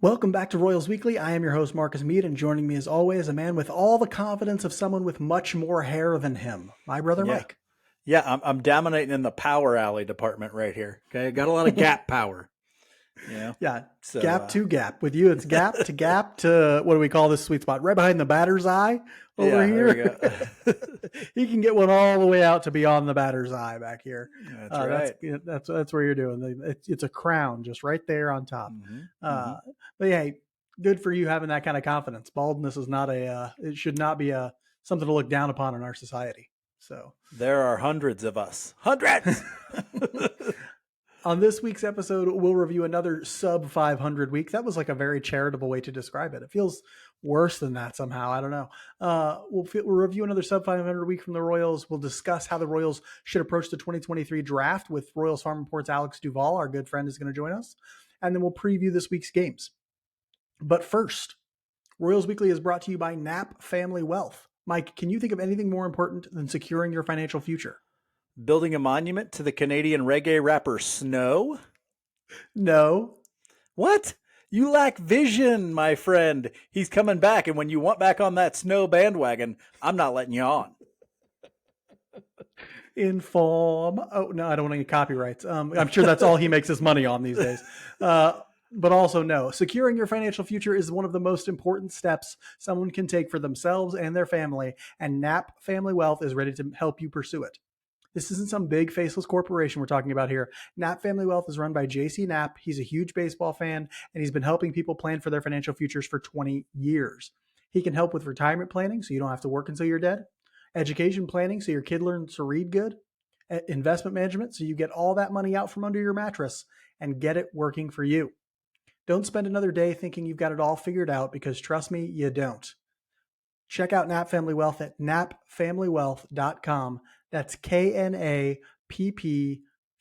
Welcome back to Royals Weekly. I am your host, Marcus Mead, and joining me as always, a man with all the confidence of someone with much more hair than him, my brother Yeah. Mike. Yeah, I'm dominating in the power alley department right here. Okay. Got a lot of gap power, you know. Yeah, So gap to gap. With you, it's gap to what do we call this sweet spot? Right behind the batter's eye over yeah, there we here. go. He can get one all the way out to beyond the batter's eye back here. That's That's right. that's where you're doing. It's a crown just right there on top. hmm hmm Uh, but yeah, hey, good for you having that kind of confidence. Baldness is not it should not be something to look down upon in our society. So There are hundreds of us. Hundreds. on this week's episode, we'll review another sub 500 week. That was like a very charitable way to describe it. It feels worse than that somehow. I don't know. We'll review another sub 500 week from the Royals. We'll discuss how the Royals should approach the 2023 draft with Royals Farm Report's Alex Duval. Our good friend is going to join us. And then we'll preview this week's games. But first, Royals Weekly is brought to you by Knapp Family Wealth. Mike, can you think of anything more important than securing your financial future? Building a monument to the Canadian reggae rapper Snow? No. What? You lack vision, my friend. He's coming back, and when you want back on that Snow bandwagon, I'm not letting you on. Inform. Oh, no, I don't want any copyrights. I'm sure that's all he makes his money on these days. But also, no. Securing your financial future is one of the most important steps someone can take for themselves and their family, and Knapp Family Wealth is ready to help you pursue it. This isn't some big faceless corporation we're talking about here. Knapp Family Wealth is run by JC Knapp. He's a huge baseball fan, and he's been helping people plan for their financial futures for 20 years. He can help with retirement planning so you don't have to work until you're dead, education planning so your kid learns to read good, investment management so you get all that money out from under your mattress and get it working for you. Don't spend another day thinking you've got it all figured out because trust me, you don't. Check out Knapp Family Wealth at knappfamilywealth.com. That's KNAPP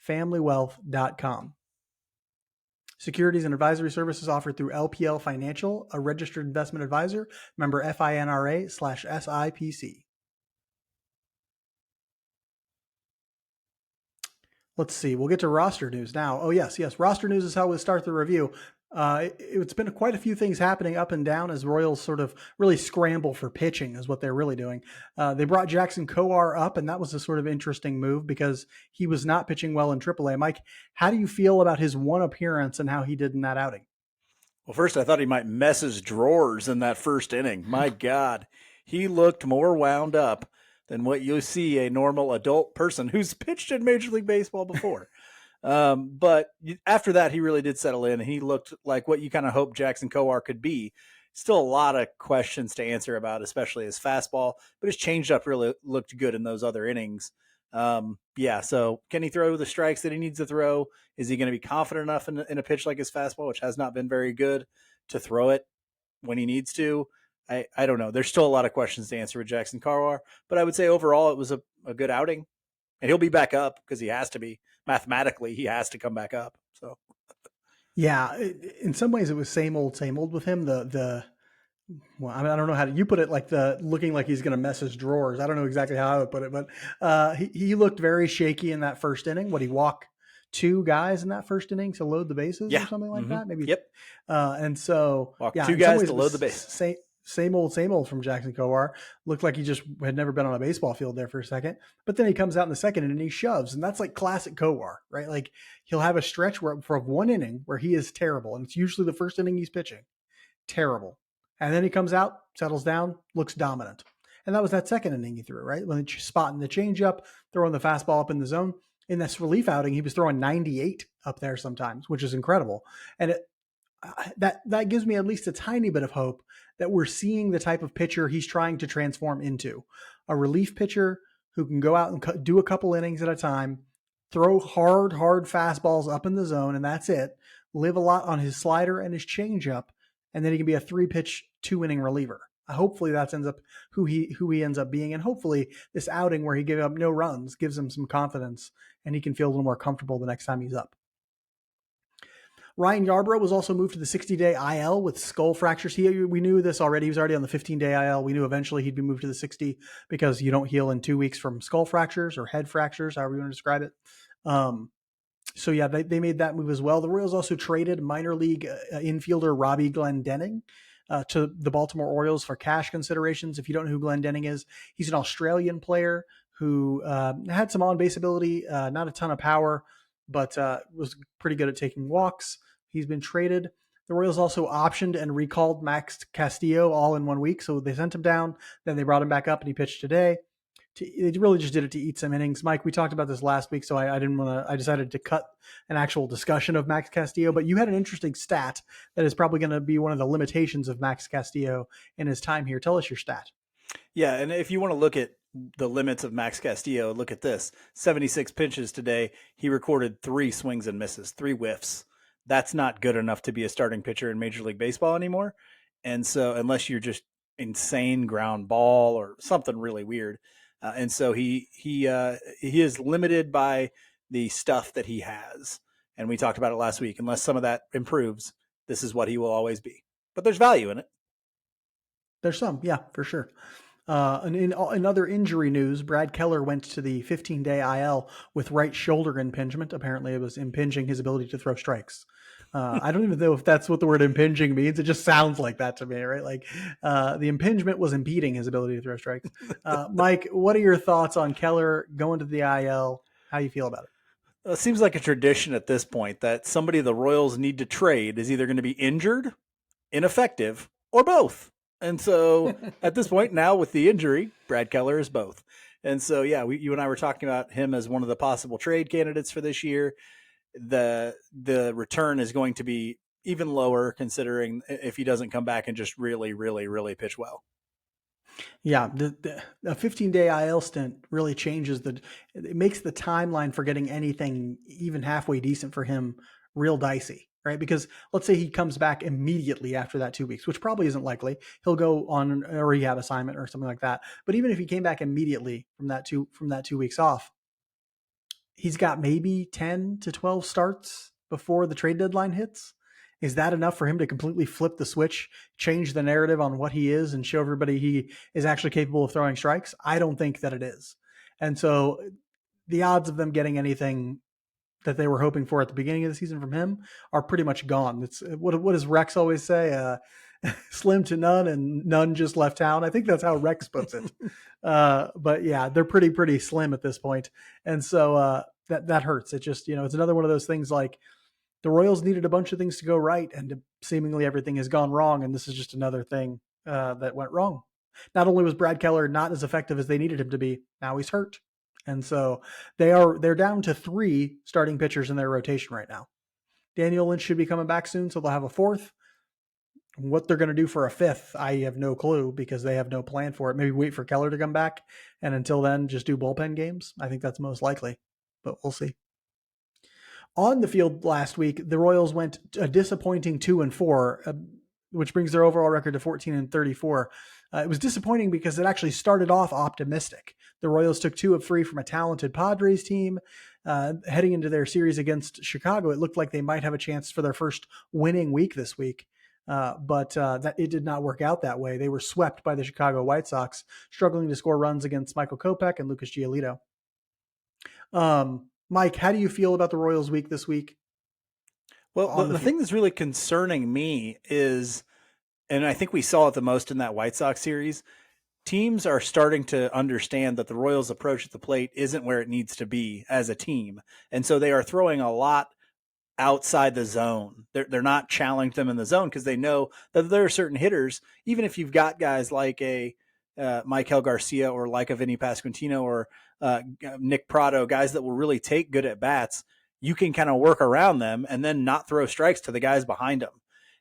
familywealth.com. Securities and advisory services offered through LPL Financial, a registered investment advisor, member FINRA/SIPC. Let's see. We'll get to roster news now. Oh, yes. Roster news is how we start the review. It's been quite a few things happening up and down as Royals sort of really scramble for pitching is what they're really doing. They brought Jackson Kowar up, and that was a sort of interesting move because he was not pitching well in AAA. Mike, how do you feel about his one appearance and how he did in that outing? Well, first, I thought he might mess his drawers in that first inning. My God, he looked more wound up than what you see a normal adult person who's pitched in Major League Baseball before. But after that, he really did settle in, and he looked like what you kind of hope Jackson Kowar could be. Still a lot of questions to answer about, especially his fastball, but his changeup really looked good in those other innings. So can he throw the strikes that he needs to throw? Is he going to be confident enough in a pitch like his fastball, which has not been very good, to throw it when he needs to? I don't know. There's still a lot of questions to answer with Jackson Kowar, but I would say overall it was a good outing, and he'll be back up because he has to be. Mathematically, he has to come back up. So Yeah, in some ways it was same old with him. Well, I don't know how you put it, like the looking like he's going to mess his drawers. I don't know exactly how I would put it, but he looked very shaky in that first inning. Would he walk two guys in that first inning to load the bases or yeah, something like that? Maybe. Yep. And so Walk yeah, two in some guys ways to it load was the base. same old from Jackson Kowar. Looked like he just had never been on a baseball field there for a second. But then he comes out in the second inning and he shoves, and that's like classic Kowar, right? Like he'll have a stretch where for one inning where he is terrible, and it's usually the first inning he's pitching. Terrible. And then he comes out, settles down, looks dominant. And that was that second inning he threw, right? When spotting the changeup, throwing the fastball up in the zone. In this relief outing, he was throwing 98 up there sometimes, which is incredible. And that gives me at least a tiny bit of hope that we're seeing the type of pitcher he's trying to transform into. A relief pitcher who can go out and do a couple innings at a time, throw hard fastballs up in the zone, and that's it. Live a lot on his slider and his changeup, and then he can be a 3-pitch, 2-inning reliever. Hopefully that ends up who he ends up being, and hopefully this outing where he gave up no runs gives him some confidence, and he can feel a little more comfortable the next time he's up. Ryan Yarbrough was also moved to the 60-day IL with skull fractures. We knew this already. He was already on the 15-day IL. We knew eventually he'd be moved to the 60 because you don't heal in 2 weeks from skull fractures or head fractures, however you want to describe it. So yeah, they made that move as well. The Royals also traded minor league infielder Robbie Glendenning to the Baltimore Orioles for cash considerations. If you don't know who Glendenning is, he's an Australian player who had some on base ability, not a ton of power, but was pretty good at taking walks. He's been traded. The Royals also optioned and recalled Max Castillo all in 1 week. So they sent him down, then they brought him back up, and he pitched today. They really just did it to eat some innings. Mike, we talked about this last week, so I didn't want to. I decided to cut an actual discussion of Max Castillo, but you had an interesting stat that is probably going to be one of the limitations of Max Castillo in his time here. Tell us your stat. Yeah, and if you want to look at the limits of Max Castillo, look at this: 76 pitches today. He recorded 3 swings and misses, 3 whiffs. That's not good enough to be a starting pitcher in Major League Baseball anymore. And so, unless you're just insane ground ball or something really weird, and so he is limited by the stuff that he has. And we talked about it last week. Unless some of that improves, this is what he will always be. But there's value in it. There's some, yeah, for sure. And in other injury news, Brad Keller went to the 15-day IL with right shoulder impingement. Apparently, it was impinging his ability to throw strikes. I don't even know if that's what the word impinging means. It just sounds like that to me, right? Like the impingement was impeding his ability to throw strikes. Mike, what are your thoughts on Keller going to the IL? How you feel about it? It seems like a tradition at this point that somebody the Royals need to trade is either going to be injured, ineffective, or both. And so at this point now with the injury, Brad Keller is both. And so, yeah, you and I were talking about him as one of the possible trade candidates for this year. The return is going to be even lower considering if he doesn't come back and just really, really, really pitch well. Yeah, a 15-day IL stint really changes it makes the timeline for getting anything even halfway decent for him real dicey, right? Because let's say he comes back immediately after that 2 weeks, which probably isn't likely. He'll go on a rehab assignment or something like that. But even if he came back immediately from that 2 weeks off, he's got maybe 10 to 12 starts before the trade deadline hits. Is that enough for him to completely flip the switch, change the narrative on what he is, and show everybody he is actually capable of throwing strikes? I don't think that it is. And so the odds of them getting anything that they were hoping for at the beginning of the season from him are pretty much gone. It's what does Rex always say? Slim to none, and none just left town. I think that's how Rex puts it. But yeah, they're pretty slim at this point, and so that hurts. It just it's another one of those things like the Royals needed a bunch of things to go right, and seemingly everything has gone wrong, and this is just another thing that went wrong. Not only was Brad Keller not as effective as they needed him to be, now he's hurt. And so they're down to 3 starting pitchers in their rotation right now. Daniel Lynch should be coming back soon, so they'll have a 4th. What they're going to do for a 5th, I have no clue because they have no plan for it. Maybe wait for Keller to come back, and until then, just do bullpen games. I think that's most likely, but we'll see. On the field last week, the Royals went a disappointing 2-4, which brings their overall record to 14-34. It was disappointing because it actually started off optimistic. The Royals took 2 of 3 from a talented Padres team. Heading into their series against Chicago, it looked like they might have a chance for their first winning week this week. But that it did not work out that way. They were swept by the Chicago White Sox, struggling to score runs against Michael Kopech and Lucas Giolito. Mike, how do you feel about the Royals week this week? Well, the thing that's really concerning me is, and I think we saw it the most in that White Sox series, teams are starting to understand that the Royals' approach at the plate isn't where it needs to be as a team. And so they are throwing a lot outside the zone. They're not challenging them in the zone because they know that there are certain hitters, even if you've got guys like a Michael Garcia or like a Vinny Pasquantino or Nick Prado, guys that will really take good at bats, you can kind of work around them and then not throw strikes to the guys behind them.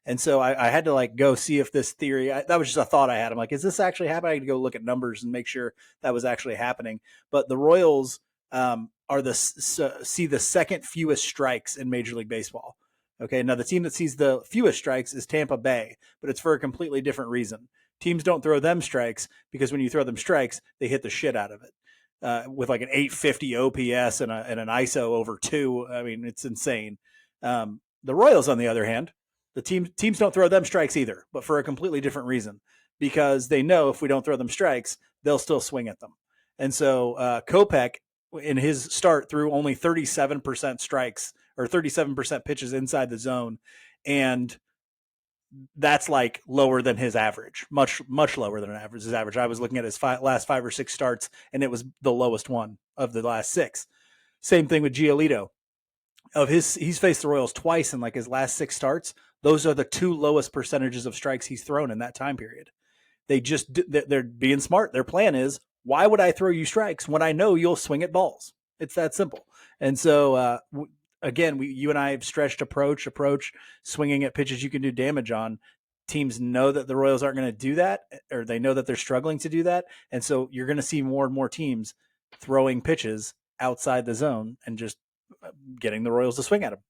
And so I had to go see if this theory, that was just a thought I had. I'm like, is this actually happening? I had to go look at numbers and make sure that was actually happening. But the Royals see the second fewest strikes in Major League Baseball. Okay, now the team that sees the fewest strikes is Tampa Bay, but it's for a completely different reason. Teams don't throw them strikes because when you throw them strikes, they hit the shit out of it. With an 850 OPS and an ISO over 2. I mean, it's insane. The Royals, on the other hand, the teams don't throw them strikes either, but for a completely different reason, because they know if we don't throw them strikes, they'll still swing at them. And so Kopech in his start threw only 37% strikes or 37% pitches inside the zone. And that's like lower than his average, much lower than his average. I was looking at his last 5 or 6 starts, and it was the lowest one of the last 6. Same thing with Giolito. He's faced the Royals twice in like his last 6 starts. Those are the 2 lowest percentages of strikes he's thrown in that time period. They're being smart. Their plan is, why would I throw you strikes when I know you'll swing at balls? It's that simple. And so again, you and I have stretched approach, swinging at pitches you can do damage on. Teams know that the Royals aren't going to do that, or they know that they're struggling to do that. And so you're going to see more and more teams throwing pitches outside the zone and just getting the Royals to swing at them.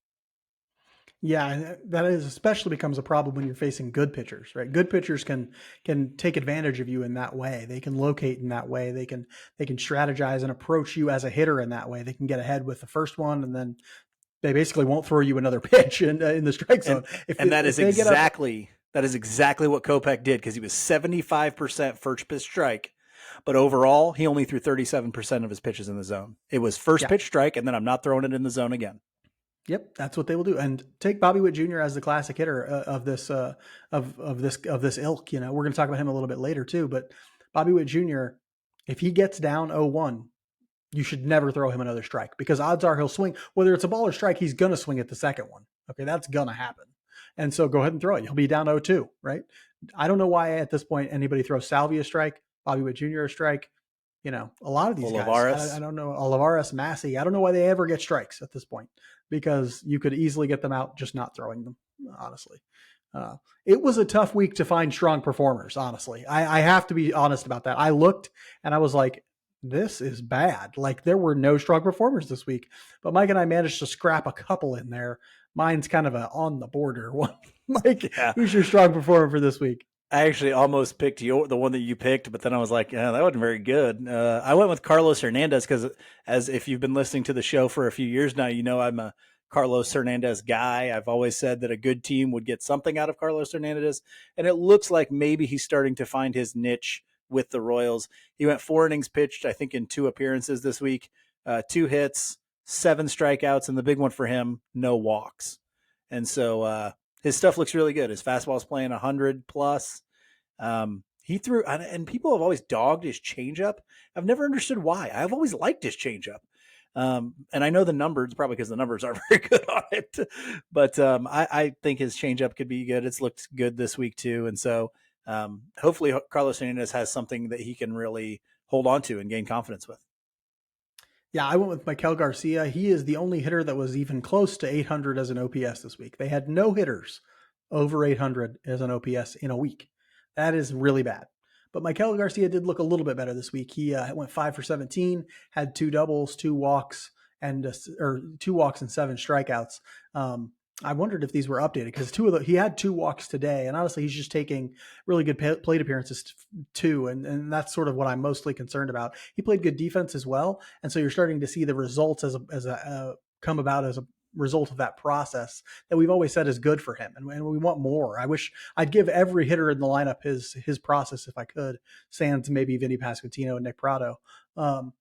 Yeah, and that is especially becomes a problem when you're facing good pitchers, right? Good pitchers can take advantage of you in that way. They can locate in that way. They can strategize and approach you as a hitter in that way. They can get ahead with the first one, and then they basically won't throw you another pitch in the strike zone. That is exactly what Kopech did, because he was 75% first pitch strike, but overall he only threw 37% of his pitches in the zone. It was first pitch strike, and then I'm not throwing it in the zone again. Yep, that's what they will do. And take Bobby Witt Jr. as the classic hitter of this ilk. You know, we're going to talk about him a little bit later too. But Bobby Witt Jr., if he gets down 0-1, you should never throw him another strike, because odds are he'll swing. Whether it's a ball or strike, he's going to swing at the second one. Okay, that's going to happen. And so go ahead and throw it. He'll be down 0-2, right? I don't know why at this point anybody throws Salvia a strike, Bobby Witt Jr. a strike. You know, a lot of these guys, I don't know, Olivares, Massey, I don't know why they ever get strikes at this point, because you could easily get them out just not throwing them, honestly. It was a tough week to find strong performers, honestly. I have to be honest about that. I looked and I was like, this is bad. Like, there were no strong performers this week, but Mike and I managed to scrap a couple in there. Mine's kind of a on the border one. Mike, who's your strong performer for this week? I actually almost picked the one that you picked, but then I was like, that wasn't very good. I went with Carlos Hernandez because, as if you've been listening to the show for a few years now, you know I'm a Carlos Hernandez guy. I've always said that a good team would get something out of Carlos Hernandez, and it looks like maybe he's starting to find his niche with the Royals. He went 4 innings pitched, I think, in 2 appearances this week, 2 hits, 7 strikeouts, and the big one for him, no walks. And so his stuff looks really good. His fastball's playing 100 plus. He threw, and people have always dogged his changeup. I've never understood why. I've always liked his changeup. And I know the numbers, probably because the numbers aren't very good on it. But I think his changeup could be good. It's looked good this week too. And so hopefully Carlos Hernandez has something that he can really hold on to and gain confidence with. Yeah, I went with Maikel Garcia. He is the only hitter that was even close to 800 as an OPS this week. They had no hitters over 800 as an OPS in a week. That is really bad. But Maikel Garcia did look a little bit better this week. He went 5 for 17, had 2 doubles, 2 walks, and 2 walks and 7 strikeouts. I wondered if these were updated, because he had 2 walks today, and honestly, he's just taking really good plate appearances too, and that's sort of what I'm mostly concerned about. He played good defense as well, and so you're starting to see the results come about as a result of that process that we've always said is good for him, and we want more. I wish I'd give every hitter in the lineup his process if I could, sans maybe Vinny Pasquantino and Nick Prado.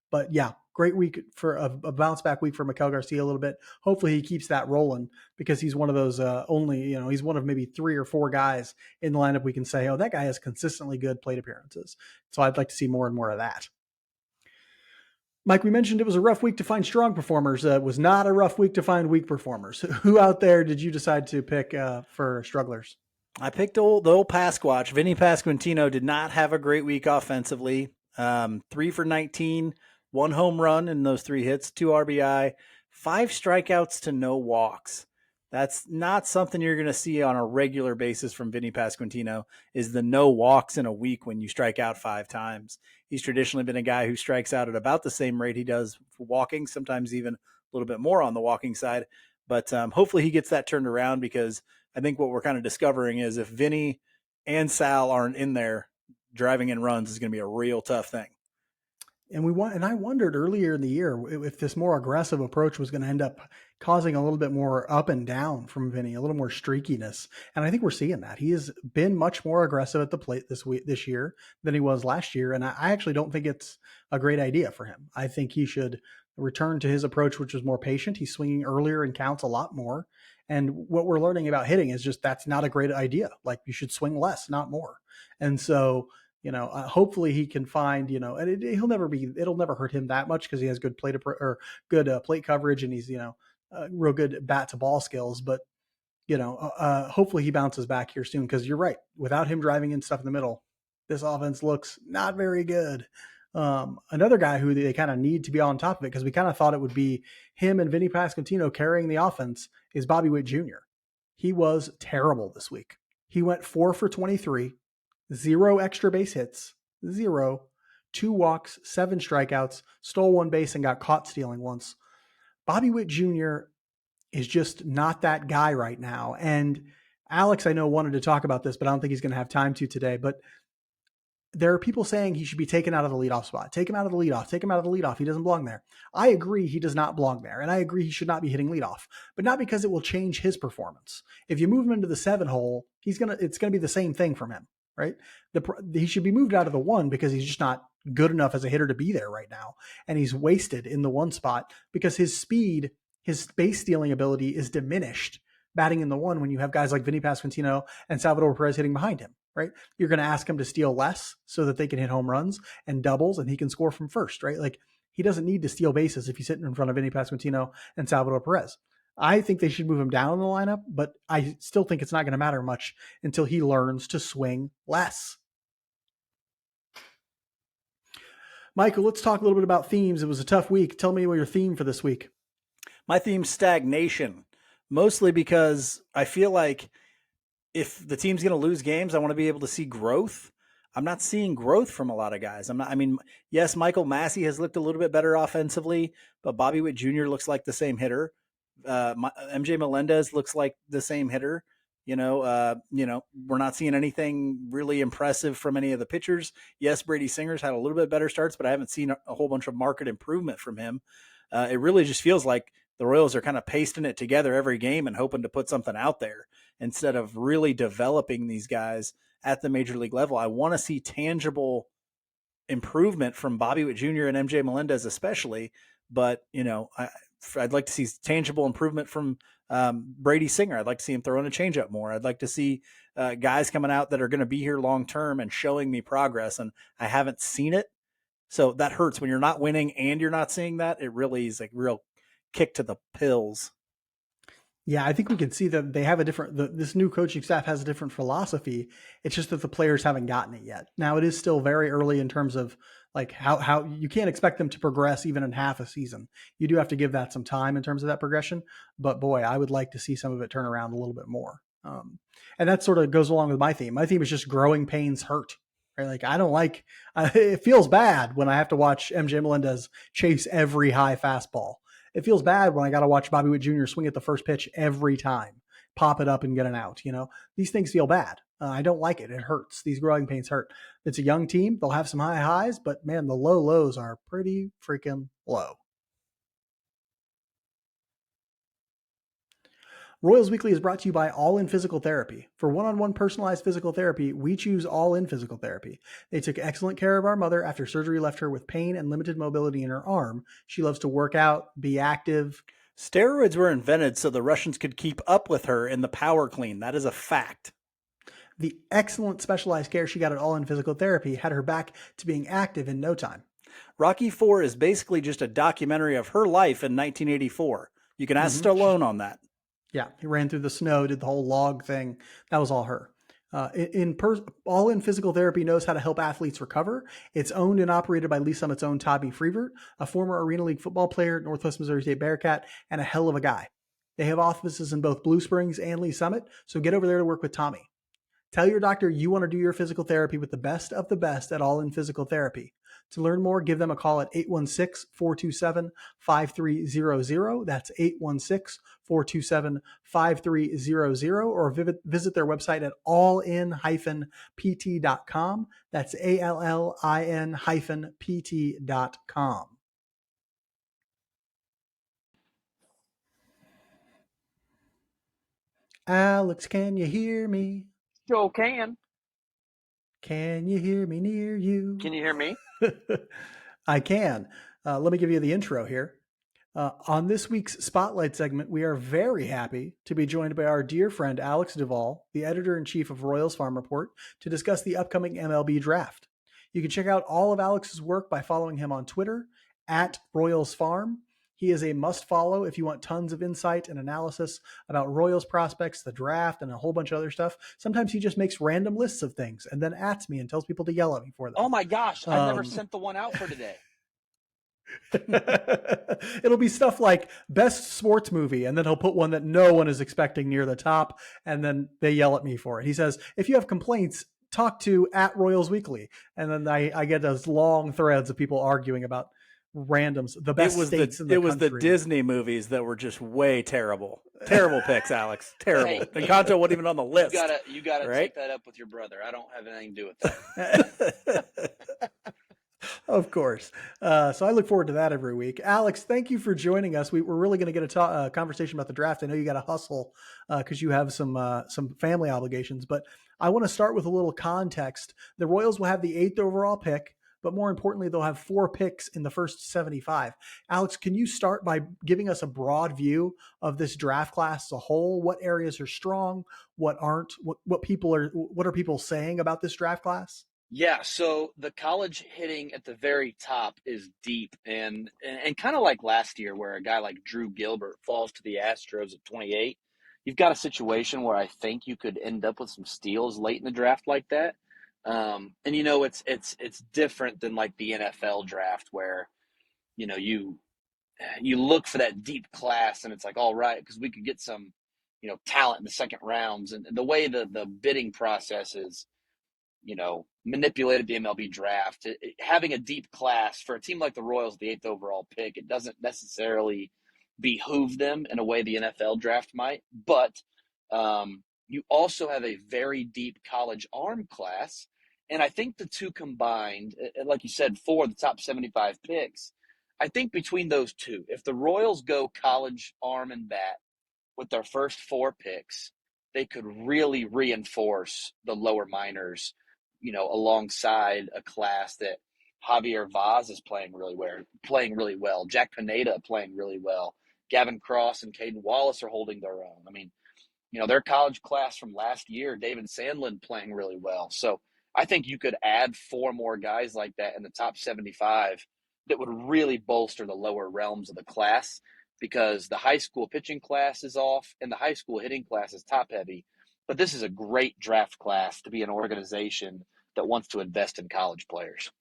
But yeah, great week for a bounce back week for Maikel Garcia a little bit. Hopefully he keeps that rolling, because he's one of those he's one of maybe 3 or 4 guys in the lineup we can say, oh, that guy has consistently good plate appearances. So I'd like to see more and more of that. Mike, we mentioned it was a rough week to find strong performers. It was not a rough week to find weak performers. Who out there did you decide to pick for strugglers? I picked the old Pasquatch. Vinny Pasquantino did not have a great week offensively. 3 for 19, 1 home run in those 3 hits, 2 RBI, 5 strikeouts to no walks. That's not something you're going to see on a regular basis from Vinny Pasquantino, is the no walks in a week when you strike out 5 times. He's traditionally been a guy who strikes out at about the same rate he does for walking, sometimes even a little bit more on the walking side. But hopefully he gets that turned around, because I think what we're kind of discovering is if Vinny and Sal aren't in there, driving in runs is going to be a real tough thing. And I wondered earlier in the year if this more aggressive approach was going to end up causing a little bit more up and down from Vinny, a little more streakiness. And I think we're seeing that. He has been much more aggressive at the plate this year than he was last year. And I actually don't think it's a great idea for him. I think he should returned to his approach, which was more patient. He's swinging earlier and counts a lot more. And what we're learning about hitting is just that's not a great idea. Like you should swing less, not more. And so, hopefully he can find, and it'll never hurt him that much because he has good good plate coverage and he's, real good bat to ball skills. But hopefully he bounces back here soon because you're right. Without him driving in stuff in the middle, this offense looks not very good. Another guy who they kind of need to be on top of it because we kind of thought it would be him and Vinny Pasquantino carrying the offense is Bobby Witt Jr. He was terrible this week. He went 4 for 23, 0 extra base hits, 0, 2 walks, 7 strikeouts, stole 1 base and got caught stealing once. Bobby Witt Jr. is just not that guy right now. And Alex, I know, wanted to talk about this, but I don't think he's going to have time to today. But there are people saying he should be taken out of the leadoff spot. Take him out of the leadoff. Take him out of the leadoff. He doesn't belong there. I agree he does not belong there. And I agree he should not be hitting leadoff, but not because it will change his performance. If you move him into the 7 hole, it's going to be the same thing from him, right? He should be moved out of the 1 because he's just not good enough as a hitter to be there right now. And he's wasted in the 1 spot because his speed, his base stealing ability is diminished batting in the 1 when you have guys like Vinny Pasquantino and Salvador Perez hitting behind him, right? You're going to ask him to steal less so that they can hit home runs and doubles and he can score from first, right? Like he doesn't need to steal bases if he's sitting in front of Vinny Pasquantino and Salvador Perez. I think they should move him down in the lineup, but I still think it's not going to matter much until he learns to swing less. Michael, let's talk a little bit about themes. It was a tough week. Tell me what your theme for this week. My theme's stagnation, mostly because I feel like if the team's going to lose games, I want to be able to see growth. I'm not seeing growth from a lot of guys. Yes, Michael Massey has looked a little bit better offensively, but Bobby Witt Jr. looks like the same hitter. MJ Melendez looks like the same hitter. We're not seeing anything really impressive from any of the pitchers. Yes, Brady Singer's had a little bit better starts, but I haven't seen a whole bunch of market improvement from him. It really just feels like the Royals are kind of pasting it together every game and hoping to put something out there instead of really developing these guys at the major league level. I want to see tangible improvement from Bobby Witt Jr. and MJ Melendez especially, but I'd like to see tangible improvement from Brady Singer. I'd like to see him throwing a changeup more. I'd like to see guys coming out that are going to be here long term and showing me progress, and I haven't seen it. So that hurts when you're not winning and you're not seeing that. It really is like real kick to the pills. Yeah, I think we can see that they have this new coaching staff has a different philosophy. It's just that the players haven't gotten it yet. Now it is still very early in terms of like how you can't expect them to progress even in half a season. You do have to give that some time in terms of that progression. But boy, I would like to see some of it turn around a little bit more. And that sort of goes along with my theme. My theme is just growing pains hurt. Right? Like it feels bad when I have to watch MJ Melendez chase every high fastball. It feels bad when I got to watch Bobby Witt Jr. swing at the first pitch every time, pop it up and get an out. These things feel bad. I don't like it. It hurts. These growing pains hurt. It's a young team. They'll have some high highs, but man, the low lows are pretty freaking low. Royals Weekly is brought to you by All In Physical Therapy. For one-on-one personalized physical therapy, we choose All In Physical Therapy. They took excellent care of our mother after surgery left her with pain and limited mobility in her arm. She loves to work out, be active. Steroids were invented so the Russians could keep up with her in the power clean. That is a fact. The excellent specialized care she got at All In Physical Therapy had her back to being active in no time. Rocky IV is basically just a documentary of her life in 1984. You can ask Stallone on that. Yeah, he ran through the snow, did the whole log thing. That was all her. All In Physical Therapy knows how to help athletes recover. It's owned and operated by Lee Summit's own Tommy Freevert, a former Arena League football player, Northwest Missouri State Bearcat, and a hell of a guy. They have offices in both Blue Springs and Lee Summit, so get over there to work with Tommy. Tell your doctor you want to do your physical therapy with the best of the best at All In Physical Therapy. To learn more, give them a call at 816-427-5300. That's 816-427-5300, or visit their website at allin-pt.com. That's allin-pt.com. Alex, can you hear me? Sure can. Can you hear me near you? Can you hear me? I can. Let me give you the intro here. On this week's Spotlight segment, we are very happy to be joined by our dear friend Alex Duval, the editor in chief of Royals Farm Report, to discuss the upcoming MLB Draft. You can check out all of Alex's work by following him on Twitter at Royals Farm. He is a must follow if you want tons of insight and analysis about Royals prospects, the draft, and a whole bunch of other stuff. Sometimes he just makes random lists of things and then ats me and tells people to yell at me for them. Oh my gosh, I've never sent the one out for today. It'll be stuff like best sports movie, and then he'll put one that no one is expecting near the top, and then they yell at me for it. He says, if you have complaints, talk to at Royals Weekly. And then I get those long threads of people arguing about randoms, the best states in the country. It was the Disney movies that were just way terrible. Terrible picks, Alex. Terrible. Hey, Encanto wasn't even on the list. You gotta right? take that up with your brother. I don't have anything to do with that. Of course. So I look forward to that every week. Alex, thank you for joining us. We're really going to get a conversation about the draft. I know you got to hustle because you have some family obligations, but I want to start with a little context. The Royals will have the 8th overall pick, but more importantly, they'll have 4 picks in the first 75. Alex, can you start by giving us a broad view of this draft class as a whole? What areas are strong? What aren't? What are people saying about this draft class? Yeah, so the college hitting at the very top is deep, and kind of like last year where a guy like Drew Gilbert falls to the Astros at 28. You've got a situation where I think you could end up with some steals late in the draft like that. And it's different than like the NFL draft where you look for that deep class and it's like, all right, because we could get some talent in the second rounds, and the way the bidding process is manipulated the MLB draft. Having a deep class for a team like the Royals, the 8th overall pick, it doesn't necessarily behoove them in a way the NFL draft might. But you also have a very deep college arm class. And I think the two combined, like you said, for the top 75 picks, I think between those two, if the Royals go college arm and bat with their first 4 picks, they could really reinforce the lower minors, alongside a class that Javier Vaz is playing really well. Jack Pineda playing really well. Gavin Cross and Caden Wallace are holding their own. I mean, their college class from last year, David Sandlin playing really well. So I think you could add 4 more guys like that in the top 75 that would really bolster the lower realms of the class, because the high school pitching class is off and the high school hitting class is top heavy. But this is a great draft class to be an organization that wants to invest in college players.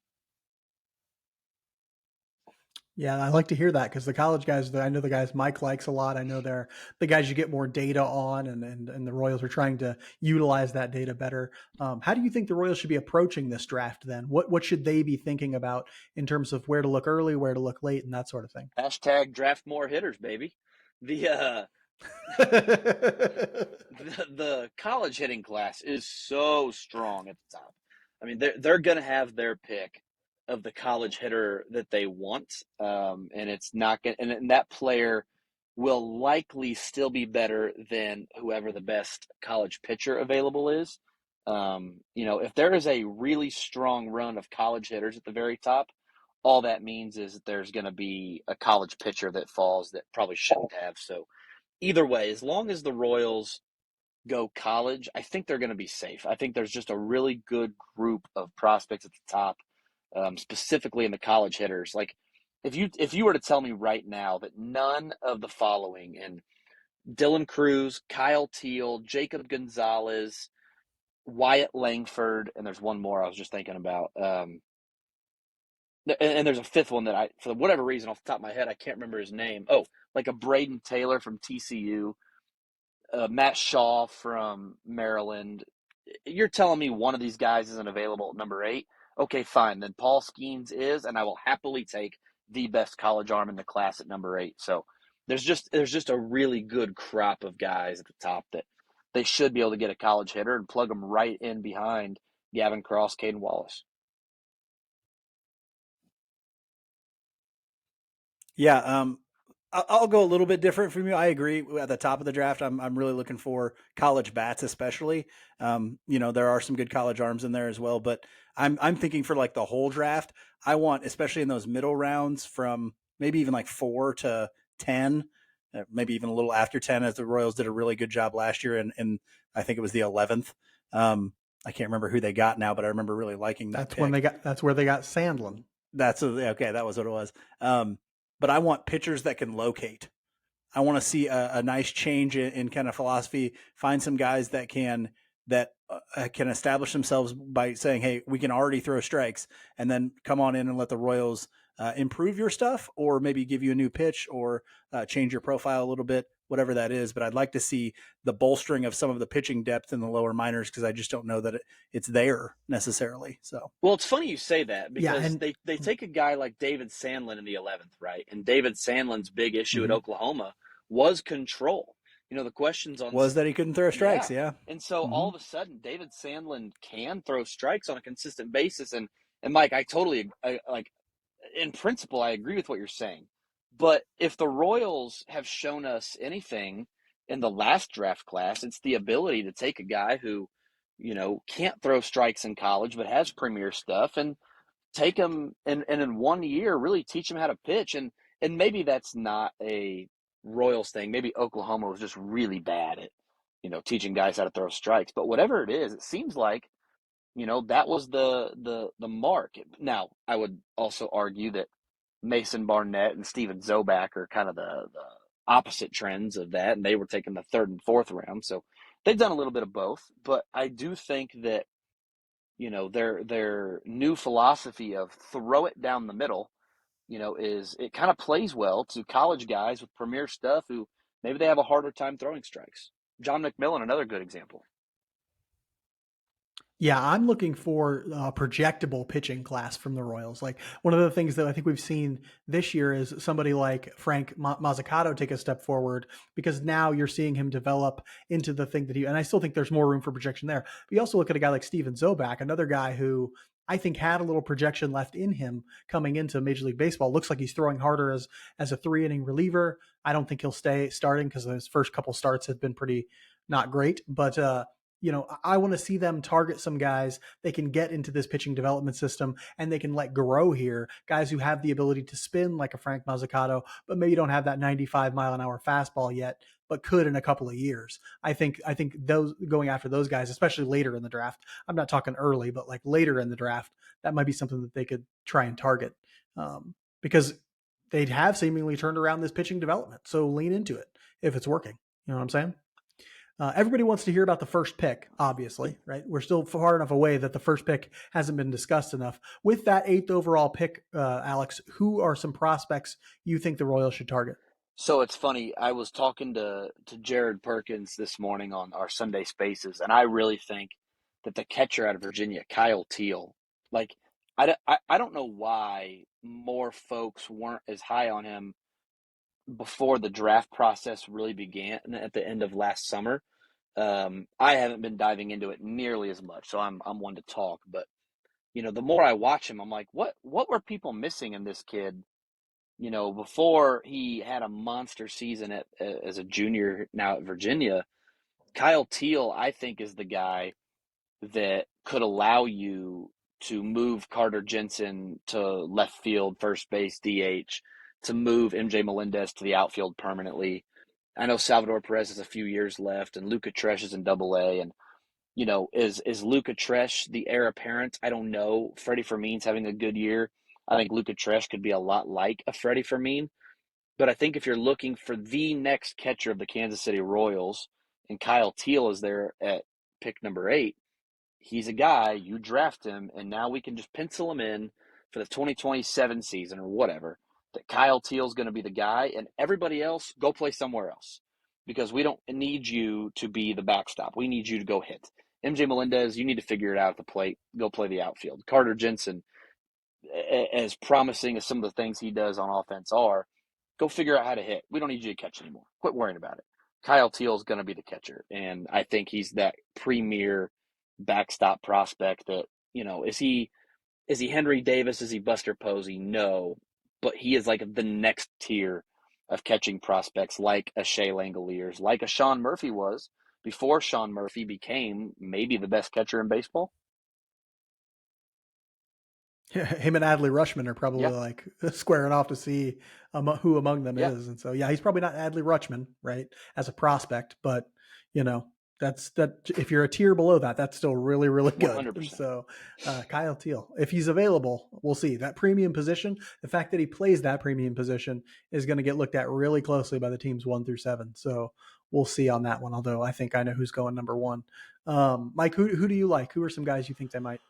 Yeah, I like to hear that because the college guys, I know the guys Mike likes a lot. I know they're the guys you get more data on, and the Royals are trying to utilize that data better. How do you think the Royals should be approaching this draft then? What should they be thinking about in terms of where to look early, where to look late, and that sort of thing? Hashtag draft more hitters, baby. The college hitting class is so strong at the top. I mean, they're going to have their pick of the college hitter that they want, and it's not going. And that player will likely still be better than whoever the best college pitcher available is. If there is a really strong run of college hitters at the very top, all that means is that there's going to be a college pitcher that falls that probably shouldn't have. So either way, as long as the Royals go college, I think they're going to be safe. I think there's just a really good group of prospects at the top, specifically in the college hitters. Like if you were to tell me right now that none of the following, and Dylan Cruz, Kyle Teal, Jacob Gonzalez, Wyatt Langford, and there's one more I was just thinking about. And there's a 5th one that for whatever reason, off the top of my head, I can't remember his name. Oh, like a Braden Taylor from TCU, Matt Shaw from Maryland. You're telling me one of these guys isn't available at number 8? Okay, fine. Then Paul Skeens is, and I will happily take the best college arm in the class at number 8. So there's just a really good crop of guys at the top that they should be able to get a college hitter and plug them right in behind Gavin Cross, Caden Wallace. Yeah, I'll go a little bit different from you. I agree. At the top of the draft, I'm really looking for college bats, especially. There are some good college arms in there as well, but I'm thinking for like the whole draft. I want, especially in those middle rounds, from maybe even like 4 to 10, maybe even a little after 10, as the Royals did a really good job last year. And I think it was the 11th. I can't remember who they got now, but I remember really liking that pick. That's where they got Sandlin. Okay. That was what it was. But I want pitchers that can locate. I want to see a nice change in kind of philosophy. Find some guys that can establish themselves by saying, "Hey, we can already throw strikes," and then come on in and let the Royals improve your stuff, or maybe give you a new pitch, or change your profile a little bit, whatever that is. But I'd like to see the bolstering of some of the pitching depth in the lower minors, because I just don't know that it's there necessarily. So, Well, it's funny you say that, Yeah, because and they take a guy like David Sandlin in the 11th, right? And David Sandlin's big issue at mhm. Oklahoma was control. The questions on, Was that he couldn't throw strikes? yeah. Yeah. And so all Hmm. of a sudden, David Sandlin can throw strikes on a consistent basis. And Mike, I totally, like, in principle, I agree with what you're saying. But if the Royals have shown us anything in the last draft class, it's the ability to take a guy who, can't throw strikes in college but has premier stuff, and take him and in 1 year really teach him how to pitch. And maybe that's not a Royals thing. Maybe Oklahoma was just really bad at, teaching guys how to throw strikes. But whatever it is, it seems like, that was the mark. Now, I would also argue that Mason Barnett and Steven Zobak are kind of the opposite trends of that, and they were taken the third and fourth round. So they've done a little bit of both. But I do think that, their new philosophy of throw it down the middle, is it kind of plays well to college guys with premier stuff who maybe they have a harder time throwing strikes. John McMillan, another good example. Yeah, I'm looking for a projectable pitching class from the Royals. Like, one of the things that I think we've seen this year is somebody like Frank Mazzucato take a step forward, because now you're seeing him develop into the thing that and I still think there's more room for projection there. But you also look at a guy like Steven Zobak, another guy who I think had a little projection left in him coming into Major League Baseball. Looks like he's throwing harder as a 3 inning reliever. I don't think he'll stay starting, because his first couple starts have been pretty not great, but I want to see them target some guys they can get into this pitching development system, and they can let grow here. Guys who have the ability to spin like a Frank Mazzucato, but maybe don't have that 95-mile-an-hour fastball yet, but could in a couple of years. I think those, going after those guys, especially later in the draft. I'm not talking early, but like later in the draft, that might be something that they could try and target, because they'd have seemingly turned around this pitching development. So lean into it if it's working. You know what I'm saying? Everybody wants to hear about the first pick, obviously, right? We're still far enough away that the first pick hasn't been discussed enough. With that 8th overall pick, Alex, who are some prospects you think the Royals should target? So it's funny. I was talking to Jared Perkins this morning on our Sunday Spaces, and I really think that the catcher out of Virginia, Kyle Teal, like, I don't know why more folks weren't as high on him before the draft process really began at the end of last summer. I haven't been diving into it nearly as much, so I'm one to talk. But the more I watch him, I'm like, what were people missing in this kid? Before he had a monster season as a junior now at Virginia. Kyle Teal, I think, is the guy that could allow you to move Carter Jensen to left field, first base, DH, to move MJ Melendez to the outfield permanently. I know Salvador Perez has a few years left, and Luca Tresh is in Double A. And is Luca Tresh the heir apparent? I don't know. Freddie Fermin's having a good year. I think Luca Tresh could be a lot like a Freddie Fermin. But I think if you're looking for the next catcher of the Kansas City Royals, and Kyle Teal is there at pick number 8, he's a guy, you draft him, and now we can just pencil him in for the 2027 season or whatever, that Kyle Teal's going to be the guy, and everybody else, go play somewhere else. Because we don't need you to be the backstop. We need you to go hit. MJ Melendez, you need to figure it out at the plate. Go play the outfield. Carter Jensen, as promising as some of the things he does on offense are, go figure out how to hit. We don't need you to catch anymore. Quit worrying about it. Kyle Teal is going to be the catcher, and I think he's that premier backstop prospect that, is he Henry Davis? Is he Buster Posey? No, but he is like the next tier of catching prospects, like a Shea Langoliers, like a Sean Murphy was before Sean Murphy became maybe the best catcher in baseball. Him and Adley Rutschman are probably Yeah, like squaring off to see who among them yeah, is. And so, yeah, he's probably not Adley Rutschman, right, as a prospect, but you know, that's that. If you're a tier below that, that's still really, really good. And 100%. so, Kyle Teal, if he's available, we'll see that premium position. The fact that he plays that premium position is going to get looked at really closely by the teams 1 through 7. So we'll see on that one. Although I think I know who's going number one. Mike, who do you like? Who are some guys you think they might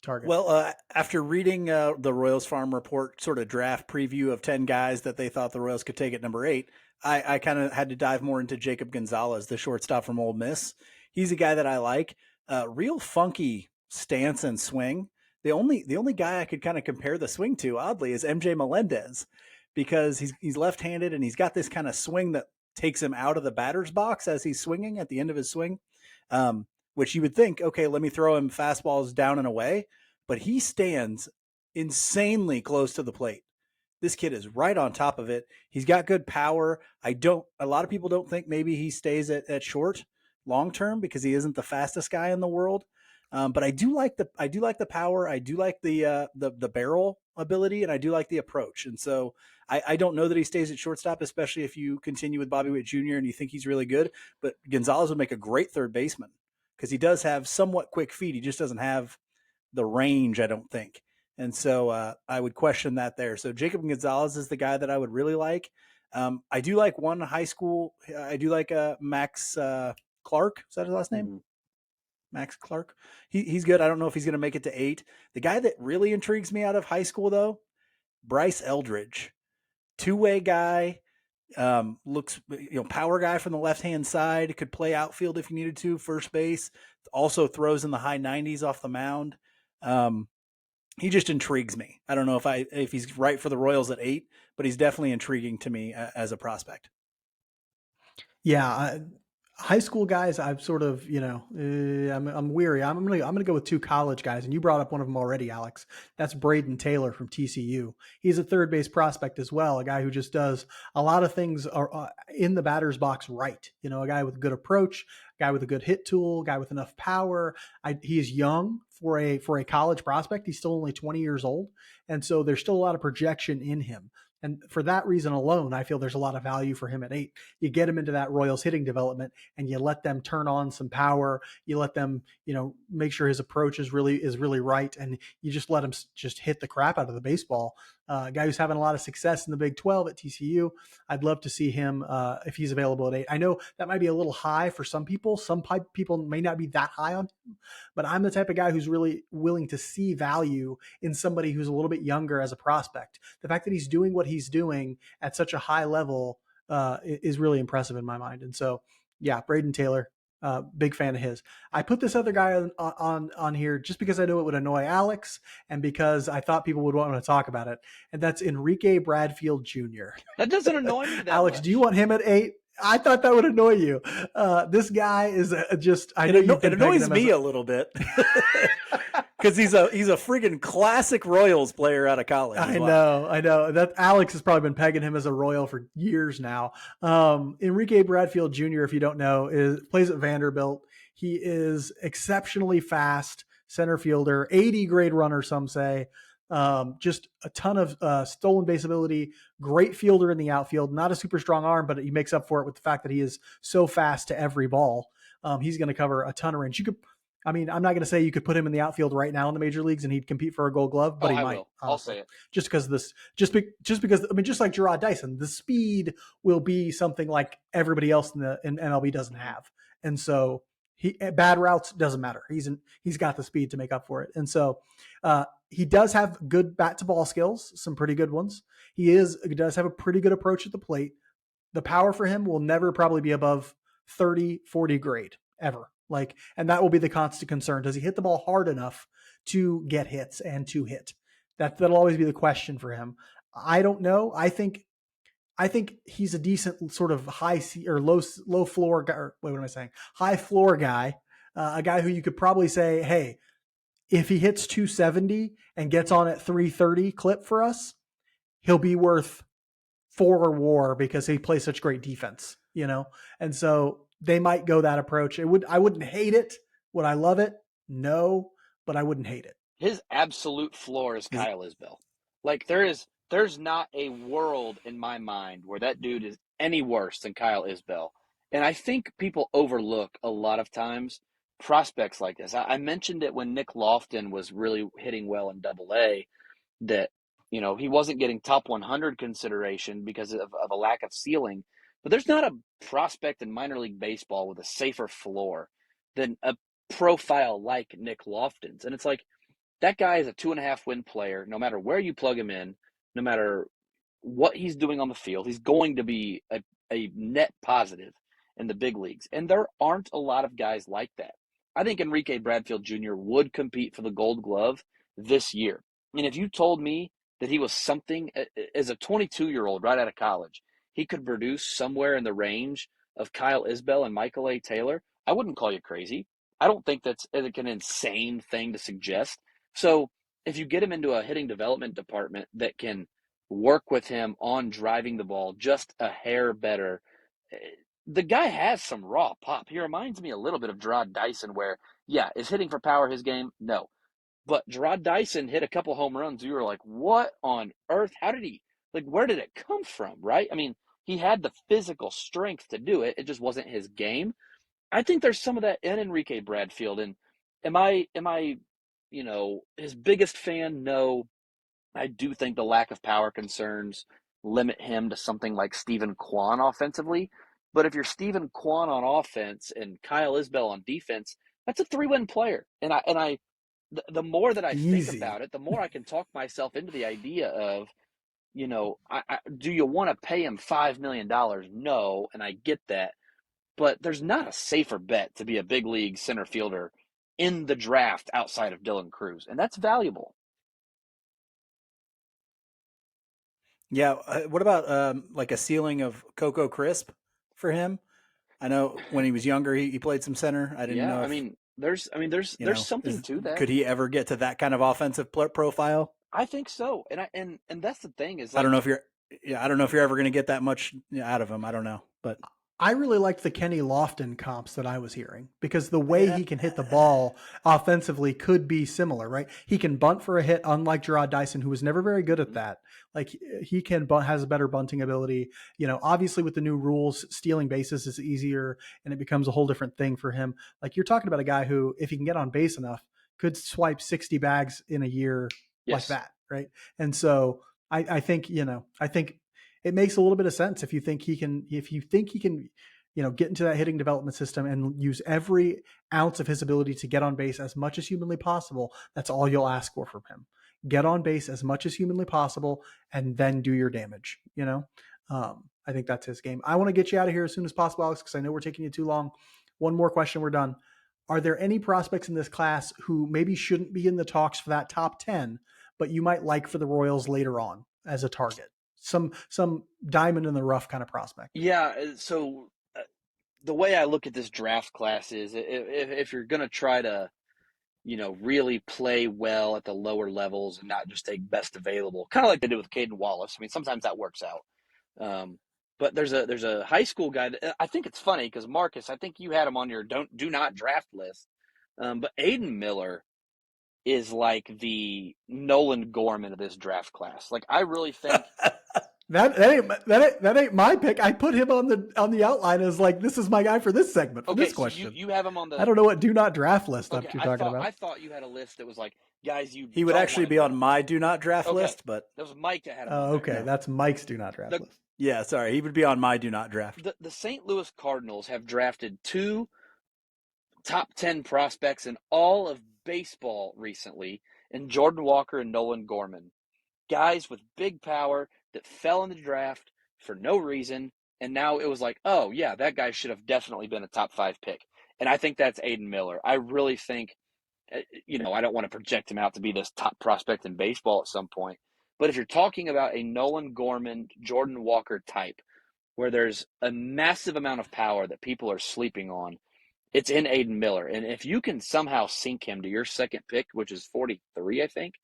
target? Well, after reading the Royals Farm Report sort of draft preview of 10 guys that they thought the Royals could take at number 8, I kind of had to dive more into Jacob Gonzalez, the shortstop from Ole Miss. He's a guy that I like. Real funky stance and swing. The only guy I could kind of compare the swing to, oddly, is MJ Melendez, because he's left-handed and he's got this kind of swing that takes him out of the batter's box as he's swinging at the end of his swing, which you would think, okay, let me throw him fastballs down and away, but he stands insanely close to the plate. This kid is right on top of it. He's got good power. A lot of people don't think maybe he stays at short long term because he isn't the fastest guy in the world. But I do like the power. I do like the barrel ability, and I do like the approach. And so I don't know that he stays at shortstop, especially if you continue with Bobby Witt Jr. and you think he's really good. But Gonzalez would make a great third baseman because he does have somewhat quick feet. He just doesn't have the range, I don't think. And so I would question that there. So Jacob Gonzalez is the guy that I would really like. I do like one high school. I do like Max Clark. Is that his last name? Mm-hmm. Max Clark. He's good. I don't know if he's going to make it to 8. The guy that really intrigues me out of high school, though, Bryce Eldridge. Two-way guy. Looks, power guy from the left-hand side. Could play outfield if you needed to. First base. Also throws in the high 90s off the mound. He just intrigues me. I don't know if he's right for the Royals at 8, but he's definitely intriguing to me as a prospect. Yeah, high school guys, I've sort of, I'm weary. I'm gonna go with 2 college guys, and you brought up one of them already, Alex. That's Braden Taylor from TCU. He's a third base prospect as well, a guy who just does a lot of things in the batter's box right. A guy with good approach, a guy with a good hit tool, a guy with enough power. He is young for a college prospect. He's still only 20 years old, and so there's still a lot of projection in him. And for that reason alone, I feel there's a lot of value for him at 8. You get him into that Royals hitting development and you let them turn on some power. You let them, make sure his approach is really right. And you just let him just hit the crap out of the baseball. A guy who's having a lot of success in the Big 12 at TCU. I'd love to see him if he's available at 8. I know that might be a little high for some people. Some people may not be that high on him, but I'm the type of guy who's really willing to see value in somebody who's a little bit younger as a prospect. The fact that he's doing what he's doing at such a high level is really impressive in my mind. And so, yeah, Braden Taylor, big fan of his. I put this other guy on here just because I knew it would annoy Alex and because I thought people would want to talk about it. And that's Enrique Bradfield Jr. That doesn't annoy me that Alex, much. Do you want him at 8? I thought that would annoy you. This guy is just. I know It annoys me a little bit because he's a friggin' classic Royals player out of college. I know that Alex has probably been pegging him as a Royal for years now. Enrique Bradfield Jr., if you don't know, plays at Vanderbilt. He is exceptionally fast center fielder, 80 grade runner, some say. Just a ton of stolen base ability, great fielder in the outfield, not a super strong arm, but he makes up for it with the fact that he is so fast to every ball. He's going to cover a ton of range. I'm not going to say you could put him in the outfield right now in the major leagues and he'd compete for a Gold Glove, but he might. Will. I'll say it. Just because just like Gerard Dyson, the speed will be something like everybody else in MLB doesn't have, and so bad routes doesn't matter. He's got the speed to make up for it, and so he does have good bat to ball skills, some pretty good ones. He does have a pretty good approach at the plate. The power for him will never probably be above 30, 40 grade ever. And that will be the constant concern. Does he hit the ball hard enough to get hits and to hit? That'll always be the question for him. I don't know. I think he's a decent sort of high or low floor guy. Or what am I saying? High floor guy, a guy who you could probably say, hey, if he hits 270 and gets on at 330 clip for us, he'll be worth 4 WAR because he plays such great defense, And so they might go that approach. I wouldn't hate it. Would I love it? No, but I wouldn't hate it. his absolute floor is Is Kyle Isbell. Like there's not a world in my mind where that dude is any worse than Kyle Isbell. And I think people overlook a lot of times prospects like this. I mentioned it when Nick Lofton was really hitting well in Double A, that he wasn't getting top 100 consideration because of a lack of ceiling. But there's not a prospect in minor league baseball with a safer floor than a profile like Nick Lofton's. And it's like, that guy is a 2.5 win player. No matter where you plug him in, no matter what he's doing on the field, he's going to be a net positive in the big leagues. And there aren't a lot of guys like that. I think Enrique Bradfield Jr. would compete for the Gold Glove this year. And if you told me that he was something as a 22-year-old right out of college, he could produce somewhere in the range of Kyle Isbell and Michael A. Taylor, I wouldn't call you crazy. I don't think that's like an insane thing to suggest. So if you get him into a hitting development department that can work with him on driving the ball just a hair better, the guy has some raw pop. He reminds me a little bit of Gerard Dyson, where, yeah, is hitting for power his game? No. But Gerard Dyson hit a couple home runs. You were like, what on earth? How did he, like, where did it come from, right? I mean, he had the physical strength to do it. It just wasn't his game. I think there's some of that in Enrique Bradfield. And am I his biggest fan? No. I do think the lack of power concerns limit him to something like Stephen Kwan offensively. But if you're Stephen Kwan on offense and Kyle Isbell on defense, that's a 3-win player. The more that I think Easy. about it, the more I can talk myself into the idea of, do you want to pay him $5 million? No, and I get that, but there's not a safer bet to be a big league center fielder in the draft outside of Dylan Cruz, and that's valuable. Yeah. What about like a ceiling of Coco Crisp for him? I know when he was younger, he played some center. I didn't Yeah, know I if mean, there's something is to that. could he ever get to that kind of offensive profile? I think so, and that's the thing is I don't like, know if you're. Yeah, I don't know if you're ever going to get that much out of him. I don't know, but I really liked the Kenny Lofton comps that I was hearing because the way yeah, he can hit the ball offensively could be similar, right? He can bunt for a hit, unlike Gerard Dyson, who was never very good at that. Like he can bunt, has a better bunting ability. Obviously with the new rules, stealing bases is easier and it becomes a whole different thing for him. Like you're talking about a guy who, if he can get on base enough, could swipe 60 bags in a year like yes, that, right? And so I think, I think it makes a little bit of sense if you think he can, get into that hitting development system and use every ounce of his ability to get on base as much as humanly possible. That's all you'll ask for from him. Get on base as much as humanly possible and then do your damage. I think that's his game. I want to get you out of here as soon as possible, Alex, because I know we're taking you too long. One more question, we're done. Are there any prospects in this class who maybe shouldn't be in the talks for that top 10, but you might like for the Royals later on as a target? Some diamond in the rough kind of prospect. yeah. So the way I look at this draft class is, if you're gonna try to really play well at the lower levels and not just take best available, kind of like they did with Caden Wallace. I mean, sometimes that works out. Um, but there's a high school guy that I think it's funny because Marcus, I think you had him on your do not draft list. But Aiden Miller is like the Nolan Gorman of this draft class. Like I really think. That ain't my pick. I put him on the outline as like, this is my guy for this segment, for Okay, this so you question. you have him on I the. don't know what do not draft list Okay, up you're I talking thought about. I thought you had a list that was like guys you he would don't actually want to be on draft. my do not draft Okay, list. But that was Mike that had him on Oh, there. okay. yeah, That's Mike's do not draft The list. yeah. Sorry, he would be on my do not draft. the St. Louis Cardinals have drafted two top 10 prospects in all of baseball recently in Jordan Walker and Nolan Gorman. Guys with big power that fell in the draft for no reason. And now it was like, oh, yeah, that guy should have definitely been a top 5 pick. And I think that's Aiden Miller. I really think, I don't want to project him out to be this top prospect in baseball at some point. But if you're talking about a Nolan Gorman, Jordan Walker type, where there's a massive amount of power that people are sleeping on, it's in Aiden Miller. And if you can somehow sink him to your second pick, which is 43, I think,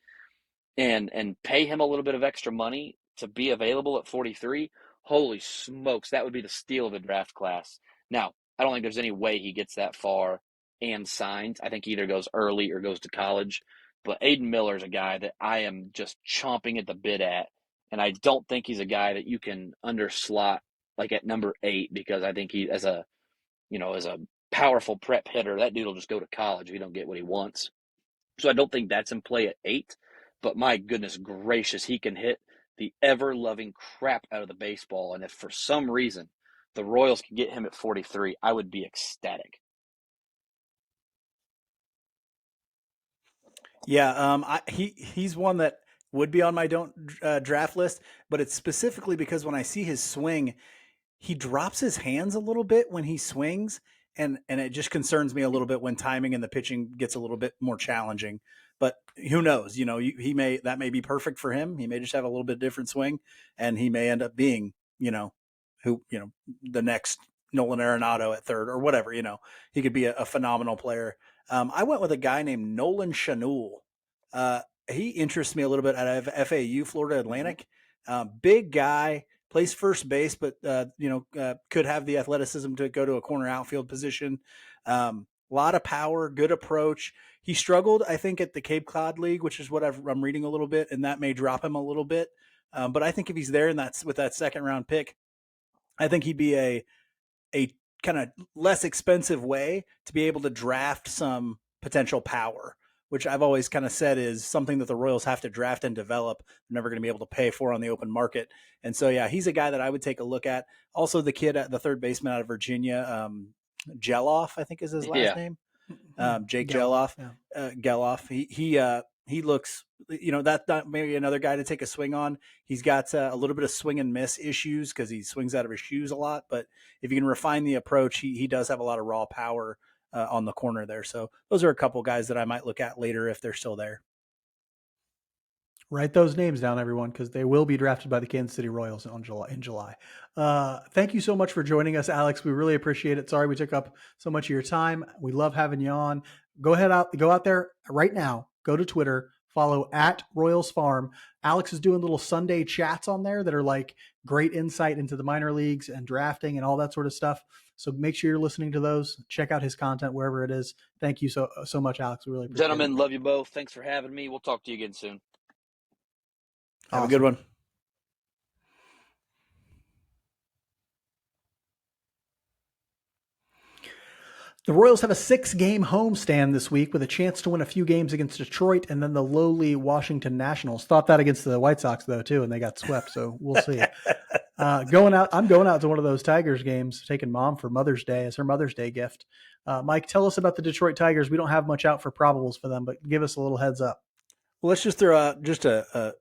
and pay him a little bit of extra money to be available at 43, holy smokes, that would be the steal of the draft class. Now, I don't think there's any way he gets that far and signs. I think he either goes early or goes to college. But Aiden Miller is a guy that I am just chomping at the bit at, and I don't think he's a guy that you can underslot like at number 8, because I think he, as a powerful prep hitter, that dude will just go to college if he don't get what he wants. So I don't think that's in play at 8. But my goodness gracious, he can hit the ever loving crap out of the baseball, and if for some reason the Royals can get him at 43, I would be ecstatic. Yeah, he's one that would be on my don't draft list, but it's specifically because when I see his swing, he drops his hands a little bit when he swings, and it just concerns me a little bit when timing and the pitching gets a little bit more challenging. But who knows? That may be perfect for him. He may just have a little bit different swing, and he may end up being the next Nolan Arenado at third or whatever. He could be a phenomenal player. I went with a guy named Nolan Schanuel. He interests me a little bit out of FAU, Florida Atlantic. Big guy, plays first base, but could have the athleticism to go to a corner outfield position. A lot of power, good approach. He struggled, I think, at the Cape Cod League, which is what I'm reading a little bit, and that may drop him a little bit. But I think if he's there and that's with that second round pick, I think he'd be a kind of less expensive way to be able to draft some potential power, which I've always kind of said is something that the Royals have to draft and develop. They're never going to be able to pay for on the open market. And so, yeah, he's a guy that I would take a look at. Also, the kid at the third baseman out of Virginia, Geloff, I think is his last name. Jake Geloff. Yeah. Geloff. He looks, that's not maybe another guy to take a swing on. He's got a little bit of swing and miss issues because he swings out of his shoes a lot. But if you can refine the approach, he does have a lot of raw power on the corner there. So those are a couple guys that I might look at later if they're still there. Write those names down, everyone, because they will be drafted by the Kansas City Royals in July. Thank you so much for joining us, Alex. We really appreciate it. Sorry we took up so much of your time. We love having you on. Go out there right now. Go to Twitter, follow at Royals Farm. Alex is doing little Sunday chats on there that are like great insight into the minor leagues and drafting and all that sort of stuff. So make sure you're listening to those. Check out his content wherever it is. Thank you so much, Alex. We really appreciate Gentlemen, it. love you both. Thanks for having me. We'll talk to you again soon. Have a good one. The Royals have a 6-game homestand this week with a chance to win a few games against Detroit and then the lowly Washington Nationals. Thought that against the White Sox, though, too, and they got swept, so we'll see. I'm going out to one of those Tigers games, taking Mom for Mother's Day as her Mother's Day gift. Mike, tell us about the Detroit Tigers. We don't have much out for probables for them, but give us a little heads up. Well, let's just throw out just a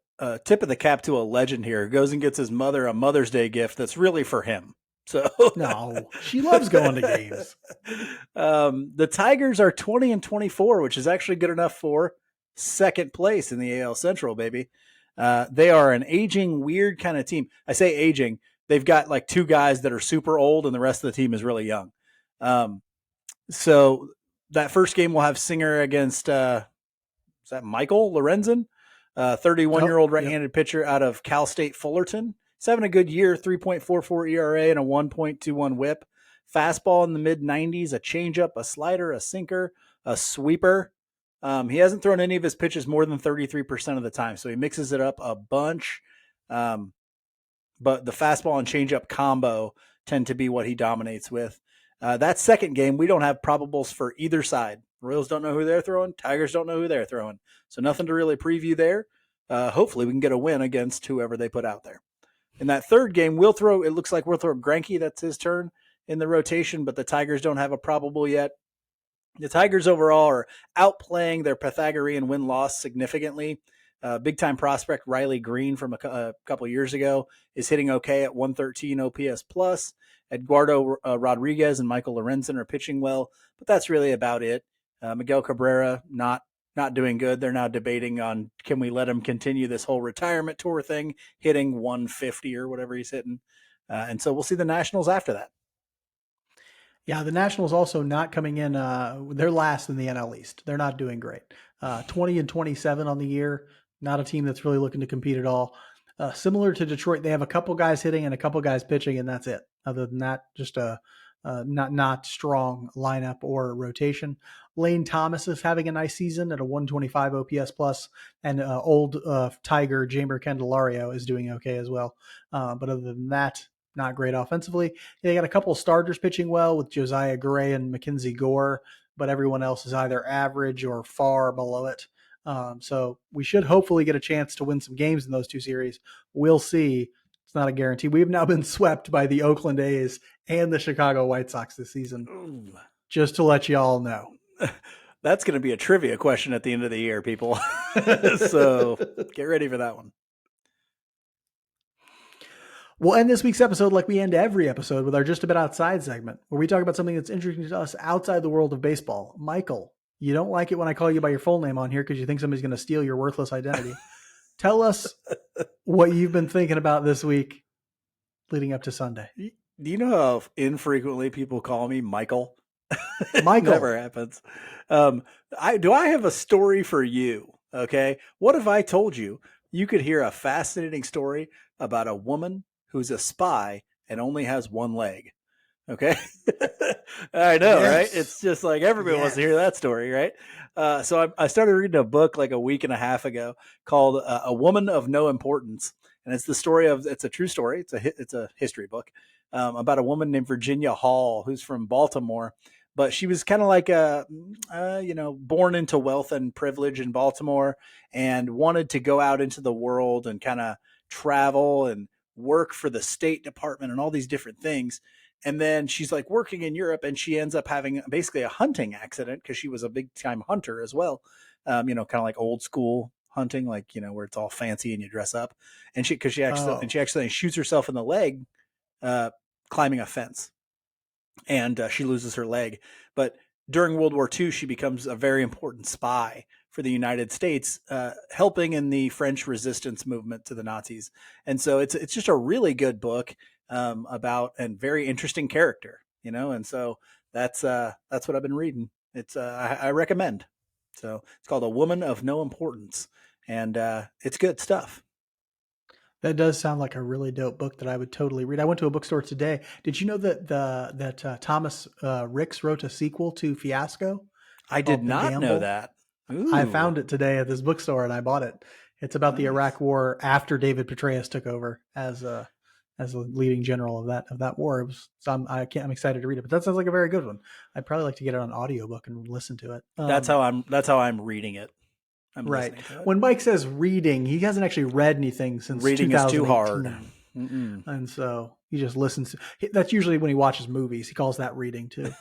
tip of the cap to a legend here. Goes and gets his mother a Mother's Day gift that's really for him. So no, she loves going to games. The Tigers are 20-24, which is actually good enough for second place in the AL Central, baby. They are an aging, weird kind of team. I say aging. They've got like 2 guys that are super old, and the rest of the team is really young. So that first game will have Singer against is that Michael Lorenzen, 31-year-old right-handed pitcher out of Cal State Fullerton. He's having a good year, 3.44 ERA and a 1.21 whip. Fastball in the mid-90s, a changeup, a slider, a sinker, a sweeper. He hasn't thrown any of his pitches more than 33% of the time, so he mixes it up a bunch. But the fastball and changeup combo tend to be what he dominates with. That second game, we don't have probables for either side. Royals don't know who they're throwing. Tigers don't know who they're throwing. So nothing to really preview there. Hopefully we can get a win against whoever they put out there. In that third game, it looks like we'll throw Greinke. That's his turn in the rotation, but the Tigers don't have a probable yet. The Tigers overall are outplaying their Pythagorean win-loss significantly. Big-time prospect Riley Green from a couple years ago is hitting okay at 113 OPS plus. Eduardo Rodriguez and Michael Lorenzen are pitching well, but that's really about it. Miguel Cabrera not doing good. They're now debating on, can we let him continue this whole retirement tour thing, hitting 150 or whatever he's hitting. And so we'll see the Nationals after that. Yeah, the Nationals also not coming in. They're last in the NL East. They're not doing great. 20-27 on the year. Not a team that's really looking to compete at all. Similar to Detroit, they have a couple guys hitting and a couple guys pitching, and that's it. Other than that, just a not strong lineup or rotation. Lane Thomas is having a nice season at a 125 OPS plus, and old Tiger Jamer Candelario is doing okay as well. But other than that, not great offensively. They got a couple of starters pitching well with Josiah Gray and Mackenzie Gore, but everyone else is either average or far below it. So we should hopefully get a chance to win some games in those two series. We'll see. It's not a guarantee. We've now been swept by the Oakland A's and the Chicago White Sox this season. Ooh. Just to let you all know. That's going to be a trivia question at the end of the year, people. So get ready for that one. We'll end this week's episode like we end every episode with our Just a Bit Outside segment, where we talk about something that's interesting to us outside the world of baseball. Michael, you don't like it when I call you by your full name on here because you think somebody's going to steal your worthless identity. Tell us what you've been thinking about this week leading up to Sunday. Do you know how infrequently people call me Michael? Michael. Never happens. I have a story for you. Okay. What if I told you could hear a fascinating story about a woman who's a spy and only has one leg? Okay. I know, yes. Right? It's just like everybody wants to hear that story, right? So I started reading a book like a week and a half ago called A Woman of No Importance. And it's the story it's a true story. It's a history book about a woman named Virginia Hall, who's from Baltimore. But she was kind of like born into wealth and privilege in Baltimore and wanted to go out into the world and kind of travel and work for the State Department and all these different things. And then she's like working in Europe and she ends up having basically a hunting accident because she was a big time hunter as well. Kind of like old school hunting, like, where it's all fancy and you dress up. And she actually shoots herself in the leg climbing a fence. And she loses her leg. But during World War II, she becomes a very important spy for the United States, helping in the French resistance movement to the Nazis. And so it's just a really good book about and very interesting character, And so that's what I've been reading. It's I recommend. So it's called A Woman of No Importance, and it's good stuff. That does sound like a really dope book that I would totally read. I went to a bookstore today. Did you know that Thomas Ricks wrote a sequel to Fiasco? I did not know that. Ooh. I found it today at this bookstore and I bought it. It's about the Iraq War after David Petraeus took over as a leading general of that war. I'm excited to read it, but that sounds like a very good one. I'd probably like to get it on audiobook and listen to it. That's how I'm reading it. Right. When Mike says reading, he hasn't actually read anything since reading is too hard. And so he just listens. That's usually when he watches movies. He calls that reading too.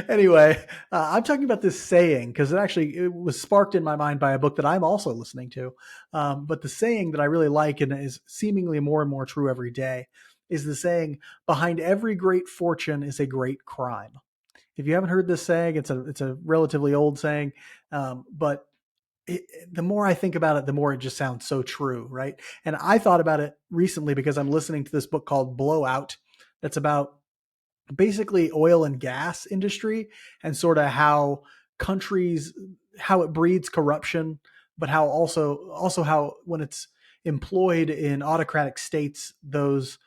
Anyway, I'm talking about this saying because it was sparked in my mind by a book that I'm also listening to. But the saying that I really like and is seemingly more and more true every day is the saying, behind every great fortune is a great crime. If you haven't heard this saying, it's a relatively old saying, but the more I think about it, the more it just sounds so true, right? And I thought about it recently because I'm listening to this book called Blowout that's about basically oil and gas industry and sort of how it breeds corruption, but how also how when it's employed in autocratic states, those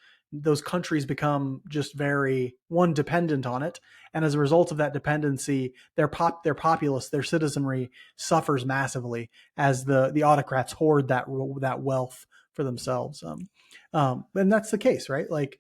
countries become just very dependent on it. And as a result of that dependency, their populace, their citizenry suffers massively as the autocrats hoard that wealth for themselves. And that's the case, right? Like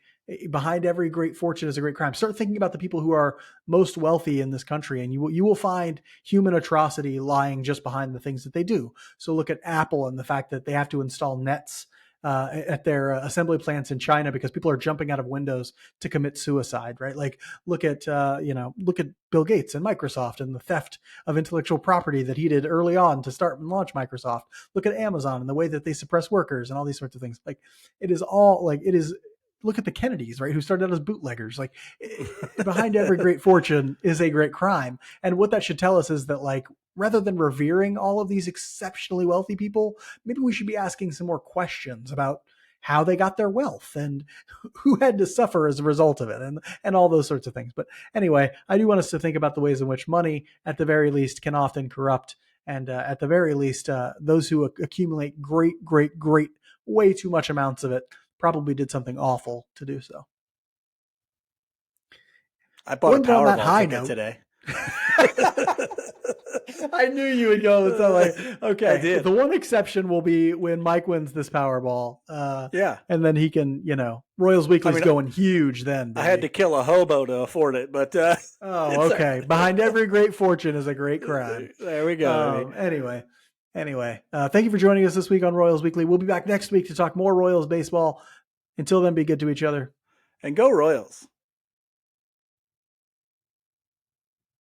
behind every great fortune is a great crime. Start thinking about the people who are most wealthy in this country, and you will find human atrocity lying just behind the things that they do. So look at Apple and the fact that they have to install nets at their assembly plants in China because people are jumping out of windows to commit suicide, right? Like look at Bill Gates and Microsoft and the theft of intellectual property that he did early on to start and launch Microsoft. Look at Amazon and the way that they suppress workers and all these sorts of things. Like look at the Kennedys, right? Who started out as bootleggers. Like behind every great fortune is a great crime. And what that should tell us is that, like, rather than revering all of these exceptionally wealthy people, maybe we should be asking some more questions about how they got their wealth and who had to suffer as a result of it and all those sorts of things. But anyway, I do want us to think about the ways in which money, at the very least, can often corrupt. And at the very least, those who accumulate great, way too much amounts of it probably did something awful to do so. I bought a Wouldn't on that Powerball high ticket note. today. I knew you would go with something like, okay. I did. The one exception will be when Mike wins this Powerball. Yeah. And then he can, Royals Weekly's going huge then. I had to kill a hobo to afford it, but oh, okay. Behind every great fortune is a great crime. There we go. Anyway, thank you for joining us this week on Royals Weekly. We'll be back next week to talk more Royals baseball. Until then, be good to each other. And go Royals.